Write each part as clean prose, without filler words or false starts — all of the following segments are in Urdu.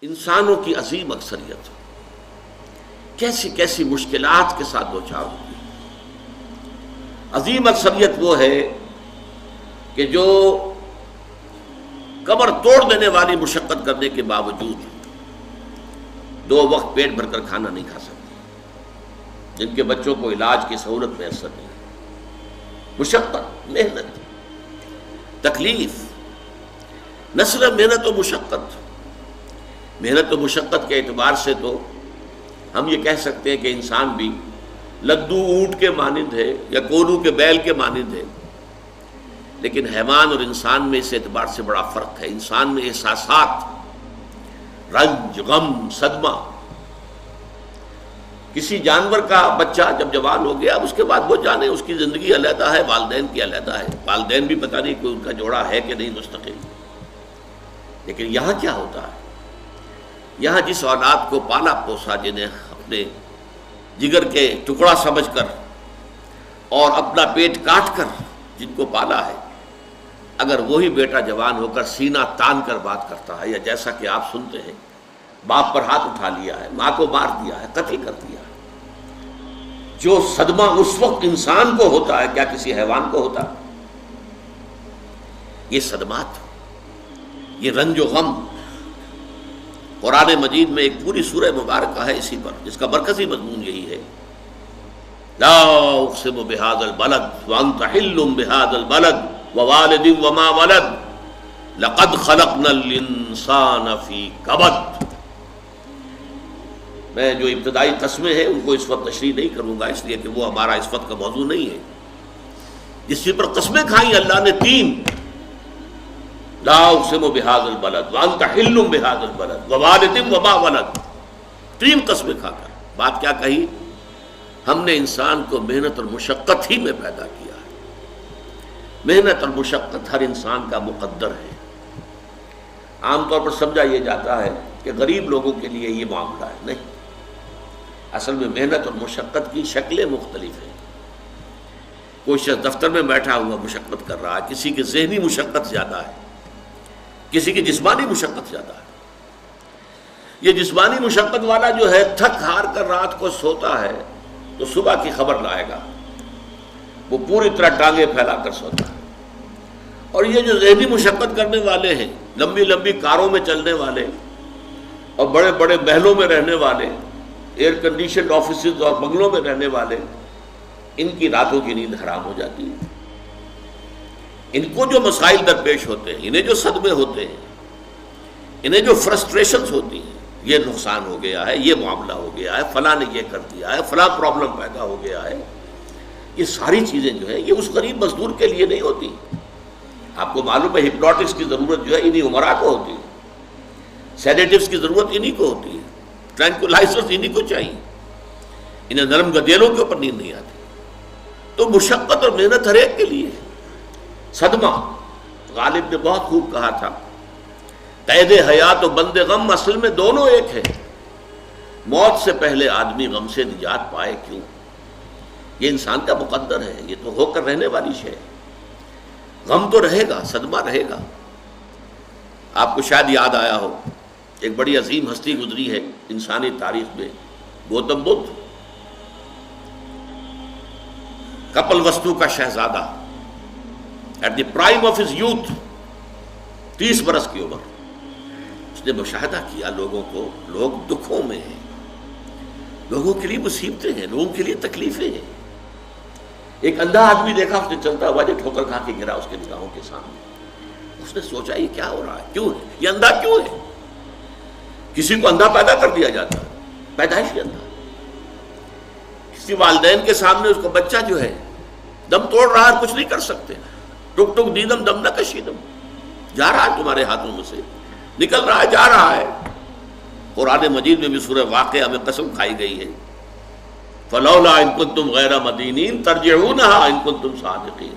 انسانوں کی عظیم اکثریت کیسی کیسی مشکلات کے ساتھ دوچار ہوتی ہے۔ عظیم اکثریت وہ ہے کہ جو کمر توڑ دینے والی مشقت کرنے کے باوجود 2 وقت پیٹ بھر کر کھانا نہیں کھا سکتی، جن کے بچوں کو علاج کی سہولت میسر نہیں، مشقت، محنت، تکلیف، نہ صرف محنت و مشقت، محنت و مشقت کے اعتبار سے تو ہم یہ کہہ سکتے ہیں کہ انسان بھی لدو اونٹ کے مانند ہے یا کولو کے بیل کے مانند ہے، لیکن حیوان اور انسان میں اس اعتبار سے بڑا فرق ہے۔ انسان میں احساسات، رنج، غم، صدمہ، کسی جانور کا بچہ جب جوان ہو گیا اس کے بعد وہ جانے اس کی زندگی علیحدہ ہے، والدین کی علیحدہ ہے، والدین بھی پتہ نہیں کوئی ان کا جوڑا ہے کہ نہیں مستقل۔ لیکن یہاں کیا ہوتا ہے؟ یہاں جس اولاد کو پالا پوسا، جنہیں اپنے جگر کے ٹکڑا سمجھ کر اور اپنا پیٹ کاٹ کر جن کو پالا ہے، اگر وہی بیٹا جوان ہو کر سینہ تان کر بات کرتا ہے، یا جیسا کہ آپ سنتے ہیں باپ پر ہاتھ اٹھا لیا ہے، ماں کو مار دیا ہے، قتل کر دیا ہے، جو صدمہ اس وقت انسان کو ہوتا ہے کیا کسی حیوان کو ہوتا ہے؟ یہ صدمات، یہ رنج و غم، قرآن مجید میں ایک پوری سورہ مبارکہ ہے اسی پر، جس کا مرکزی مضمون یہی ہے، لا اقسم بہذا البلد وانت حل بہذا البلد ووالد وما ولد لقد خلقنا الانسان فی کبد۔ میں جو ابتدائی قسمیں ہیں ان کو اس وقت تشریح نہیں کروں گا، اس لیے کہ وہ ہمارا اس وقت کا موضوع نہیں ہے۔ جس چیز پر قسمیں کھائیں اللہ نے 3، لا اقسم بہذا البلد وانت حل بہذا البلد ووالد وما ولد، 3 قسمیں کھا کر بات کیا کہی؟ ہم نے انسان کو محنت اور مشقت ہی میں پیدا کیا ہے۔ محنت اور مشقت ہر انسان کا مقدر ہے۔ عام طور پر سمجھا یہ جاتا ہے کہ غریب لوگوں کے لیے یہ معاملہ ہے، نہیں، اصل میں محنت اور مشقت کی شکلیں مختلف ہیں۔ کوئی شخص دفتر میں بیٹھا ہوا مشقت کر رہا ہے، کسی کی ذہنی مشقت زیادہ ہے، کسی کی جسمانی مشقت زیادہ ہے۔ یہ جسمانی مشقت والا جو ہے تھک ہار کر رات کو سوتا ہے تو صبح کی خبر لائے گا، وہ پوری طرح ٹانگیں پھیلا کر سوتا ہے۔ اور یہ جو ذہنی مشقت کرنے والے ہیں، لمبی لمبی کاروں میں چلنے والے اور بڑے بڑے محلوں میں رہنے والے، ایئر کنڈیشنڈ آفیسز اور بنگلوں میں رہنے والے، ان کی راتوں کی نیند حرام ہو جاتی ہے۔ ان کو جو مسائل درپیش ہوتے ہیں، انہیں جو صدمے ہوتے ہیں، انہیں جو فرسٹریشنز ہوتی ہیں، یہ نقصان ہو گیا ہے، یہ معاملہ ہو گیا ہے، فلاں نے یہ کر دیا ہے، فلاں پرابلم پیدا ہو گیا ہے، یہ ساری چیزیں جو ہیں یہ اس غریب مزدور کے لیے نہیں ہوتی۔ آپ کو معلوم ہے ہپنوٹکس کی ضرورت جو ہے انہی عمرا کو ہوتی ہے، سیڈیٹیوز کی ضرورت انہی کو ہوتی ہے، ٹرینکولائزرز انہی کو چاہیے، انہیں نرم گدیلوں کے اوپر نیند نہیں آتی۔ تو مشقت اور محنت ہر ایک کے لیے ہے۔ صدمہ، غالب نے بہت خوب کہا تھا، قید حیات و بند غم اصل میں دونوں ایک ہے۔ موت سے پہلے آدمی غم سے نجات پائے کیوں؟ یہ انسان کا مقدر ہے، یہ تو ہو کر رہنے والی شے ہے۔ غم تو رہے گا، صدمہ رہے گا۔ آپ کو شاید یاد آیا ہو، ایک بڑی عظیم ہستی گزری ہے انسانی تاریخ میں، گوتم بدھ، کپل وستو کا شہزادہ، at the prime of his youth, 30 برس کی عمر، اس نے مشاہدہ کیا لوگوں کو، لوگ دکھوں میں ہیں، لوگوں کے لیے مصیبتیں ہیں، لوگوں کے لیے تکلیفیں ہیں۔ ایک اندھا آدمی دیکھا اس نے چلتا ہوا جو ٹھوکر کھا کے گرا اس کے نگاہوں کے سامنے۔ اس نے سوچا یہ کیا ہو رہا ہے، کیوں ہے یہ اندھا کیوں ہے؟ کسی کو اندھا پیدا کر دیا جاتا ہے، پیدائشی اندھا۔ کسی والدین کے سامنے اس کو بچہ جو ہے دم توڑ رہا ہے، کچھ نہیں کر سکتے، ٹک ٹک دیدم دم نہ کشیدم، جا رہا ہے تمہارے ہاتھوں میں سے، نکل رہا ہے، جا رہا ہے۔ قرآن مجید میں بھی سورہ واقعہ میں قسم کھائی گئی ہے، فلولا ان کنتم غیر مدینین ترجعونها ان کنتم صادقین،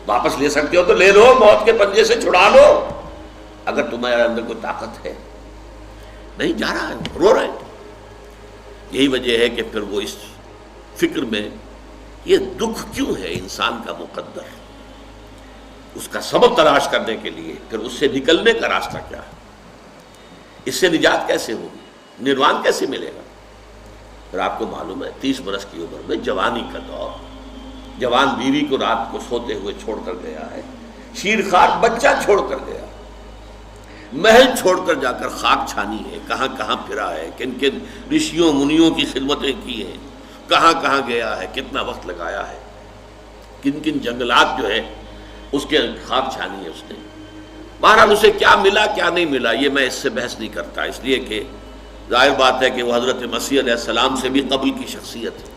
واپس لے سکتے ہو تو لے لو، موت کے پنجے سے چھڑا لو اگر تمہارے اندر کوئی طاقت ہے۔ نہیں، جا رہا ہے، رو رہے ہیں۔ یہی وجہ ہے کہ پھر وہ اس فکر میں یہ دکھ کیوں ہے انسان کا مقدر، اس کا سبب تلاش کرنے کے لیے پھر اس سے نکلنے کا راستہ کیا ہے۔ اس سے نجات کیسے ہوگی؟ نروان کیسے ملے گا؟ پھر آپ کو معلوم ہے 30 برس کی عمر میں جوانی کا دور، جوان بیوی کو رات کو سوتے ہوئے چھوڑ کر گیا ہے، شیرخوار بچہ چھوڑ کر گیا، محل چھوڑ کر جا کر خاک چھانی ہے، کہاں کہاں پھرا ہے، کن کن رشیوں منیوں کی خدمتیں کی ہیں، کہاں کہاں گیا ہے، کتنا وقت لگایا ہے، کن کن جنگلات جو ہے اس کے خاک چھانی ہے اس نے۔ بہرحال اسے کیا ملا کیا نہیں ملا یہ میں اس سے بحث نہیں کرتا، اس لیے کہ ظاہر بات ہے کہ وہ حضرت مسیح علیہ السلام سے بھی قبل کی شخصیت ہے،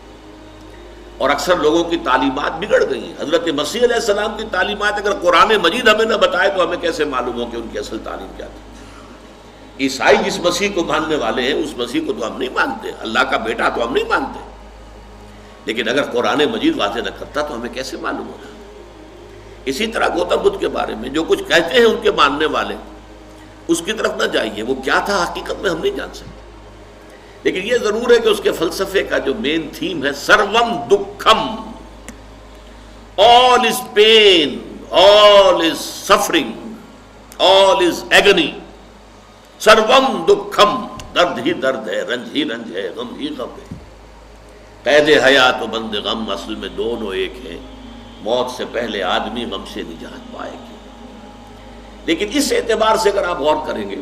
اور اکثر لوگوں کی تعلیمات بگڑ گئی ہیں۔ حضرت مسیح علیہ السلام کی تعلیمات اگر قرآن مجید ہمیں نہ بتائے تو ہمیں کیسے معلوم ہو کہ ان کی اصل تعلیم کیا تھی؟ عیسائی جس مسیح کو ماننے والے ہیں اس مسیح کو تو ہم نہیں مانتے، اللہ کا بیٹا تو ہم نہیں مانتے، لیکن اگر قرآن مجید واضح نہ کرتا تو ہمیں کیسے معلوم ہوتا؟ اسی طرح گوتم بدھ کے بارے میں جو کچھ کہتے ہیں ان کے ماننے والے، اس کی طرف نہ جائیے، وہ کیا تھا حقیقت میں ہم نہیں جان سکتے، لیکن یہ ضرور ہے کہ اس کے فلسفے کا جو مین تھیم ہے سروم دکھم، all is pain, all is suffering, all is agony, سروم دکھم، درد ہی درد ہے، رنج ہی رنج ہے، غم ہی غم ہے، قید حیات و بند غم اصل میں دونوں ایک ہیں، موت سے پہلے آدمی غم سے نجات پائے گی۔ لیکن اس اعتبار سے اگر آپ غور کریں گے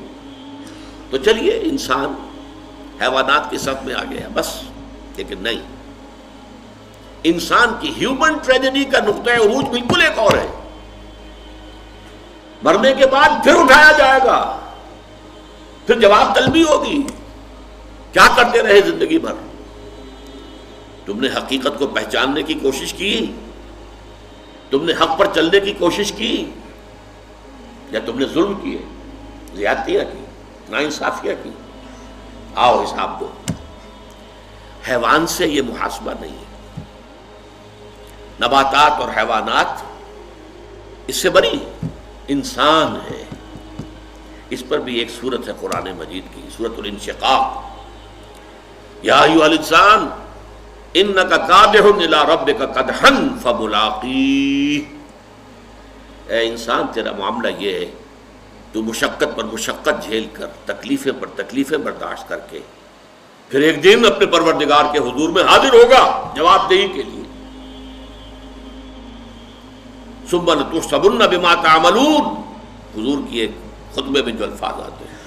تو چلیے انسان حیوانات کی صف میں آ گیا بس، لیکن نہیں، انسان کی ہیومن ٹریجڈی کا نقطہ عروج بالکل ایک اور ہے۔ مرنے کے بعد پھر اٹھایا جائے گا، پھر جواب طلبی ہوگی، کیا کرتے رہے زندگی بھر؟ تم نے حقیقت کو پہچاننے کی کوشش کی؟ تم نے حق پر چلنے کی کوشش کی؟ یا تم نے ظلم کیے، زیادتیاں کی، ناانصافیاں کی؟ آؤ حساب دو۔ حیوان سے یہ محاسبہ نہیں ہے، نباتات اور حیوانات اس سے بری، انسان ہے۔ اس پر بھی ایک سورت ہے قرآن مجید کی، سورۃ الانشقاق، یا ایھا الانسان انک کادح الی ربک کدحا فملاقیہ، اے انسان تیرا معاملہ یہ ہے تو مشقت پر مشقت جھیل کر، تکلیفیں پر تکلیفیں برداشت کر کے پھر ایک دن اپنے پروردگار کے حضور میں حاضر ہوگا جواب دہی کے لیے۔ ثم لتحسبن بما تعملون، حضور کی ایک خطبے میں جو الفاظ آتے ہیں،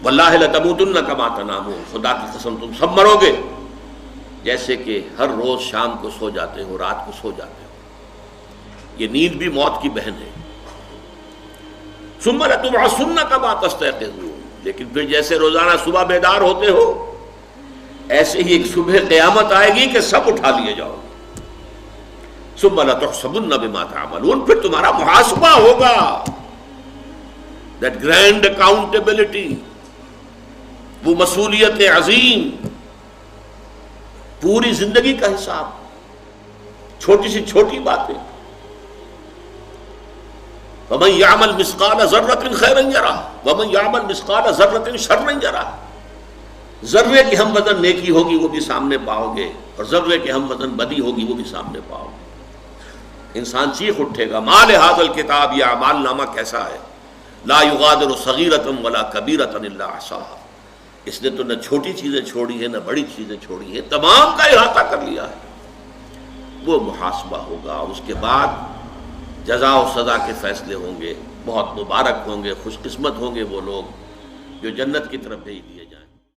واللہ لتموتن کما تنامون، خدا کی قسم تم سب مرو گے جیسے کہ ہر روز شام کو سو جاتے ہو، رات کو سو جاتے ہو۔ یہ نیند بھی موت کی بہن ہے۔ ثم لتبعثن کما تستيقظون، لیکن پھر جیسے روزانہ صبح بیدار ہوتے ہو ایسے ہی ایک صبح قیامت آئے گی کہ سب اٹھا لیے جاؤ گے۔ ثم لتحسبن بما تعملون، پھر تمہارا محاسبہ ہوگا، that grand accountability، وہ مسئولیت عظیم، پوری زندگی کا حساب، چھوٹی سی چھوٹی باتیں۔ وَمَنْ يَعْمَلْ مِثْقَالَ ذَرَّةٍ خَيْرًا يَرَهُ وَمَنْ يَعْمَلْ مِثْقَالَ ذَرَّةٍ شَرًّا يَرَهُ، ذرے کی ہم وزن نیکی ہوگی وہ بھی سامنے پاؤ گے، اور ذرے کی ہم وزن بدی ہوگی وہ بھی سامنے پاؤ گے۔ انسان چیخ اٹھے گا، مَا لِهَذَا الْكِتَابِ، یہ اعمال نامہ کیسا ہے، لَا يُغَادِرُ صَغِيرَةً وَلَا كَبِيرَةً إِلَّا أَحْصَاهَا، اس نے تو نہ چھوٹی چیزیں چھوڑی ہیں نہ بڑی چیزیں چھوڑی ہیں، تمام کا احاطہ کر لیا ہے۔ وہ محاسبہ ہوگا، اور اس کے بعد جزا و سزا کے فیصلے ہوں گے۔ بہت مبارک ہوں گے، خوش قسمت ہوں گے وہ لوگ جو جنت کی طرف بھیج دیے